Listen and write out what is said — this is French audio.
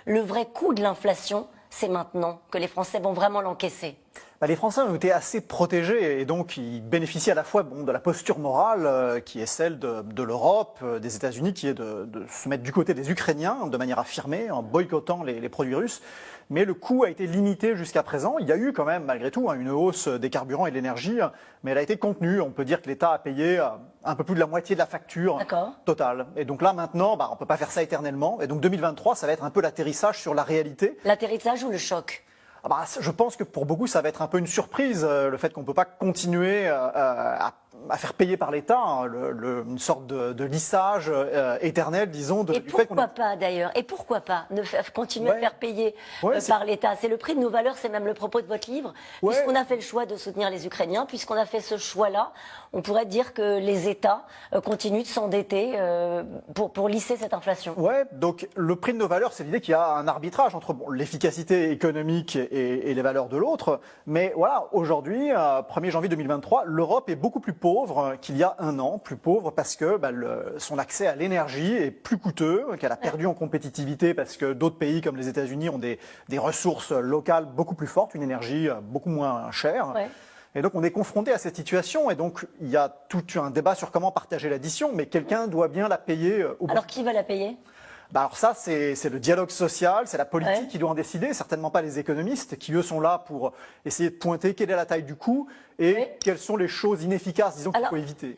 le vrai coût de l'inflation, c'est maintenant que les Français vont vraiment l'encaisser? Les Français ont été assez protégés et donc ils bénéficient à la fois de la posture morale qui est celle de l'Europe, des États-Unis, qui est de se mettre du côté des Ukrainiens de manière affirmée en boycottant les produits russes. Mais le coût a été limité jusqu'à présent. Il y a eu quand même malgré tout une hausse des carburants et de l'énergie, mais elle a été contenue. On peut dire que l'État a payé un peu plus de la moitié de la facture totale. Et donc là maintenant, on ne peut pas faire ça éternellement. Et donc 2023, ça va être un peu l'atterrissage sur la réalité. L'atterrissage ou le choc? Je pense que pour beaucoup, ça va être un peu une surprise, le fait qu'on ne peut pas continuer à faire payer par l'État une sorte de lissage éternel, disons. Et pourquoi pas d'ailleurs? Et pourquoi pas continuer à faire payer par l'État? C'est le prix de nos valeurs, c'est même le propos de votre livre. Puisqu'on a fait le choix de soutenir les Ukrainiens, puisqu'on a fait ce choix-là, on pourrait dire que les États continuent de s'endetter pour lisser cette inflation. Ouais, donc le prix de nos valeurs, c'est l'idée qu'il y a un arbitrage entre l'efficacité économique et les valeurs de l'autre. Mais voilà, aujourd'hui, 1er janvier 2023, l'Europe est beaucoup plus pauvre qu'il y a un an, plus pauvre parce que son accès à l'énergie est plus coûteux, qu'elle a perdu en compétitivité parce que d'autres pays comme les États-Unis ont des ressources locales beaucoup plus fortes, une énergie beaucoup moins chère. Et donc on est confronté à cette situation et donc il y a tout un débat sur comment partager l'addition, mais quelqu'un doit bien la payer. Alors qui va la payer? Alors ça, c'est le dialogue social, c'est la politique qui doit en décider, certainement pas les économistes qui, eux, sont là pour essayer de pointer quelle est la taille du coût et quelles sont les choses inefficaces, disons, qu'il faut éviter.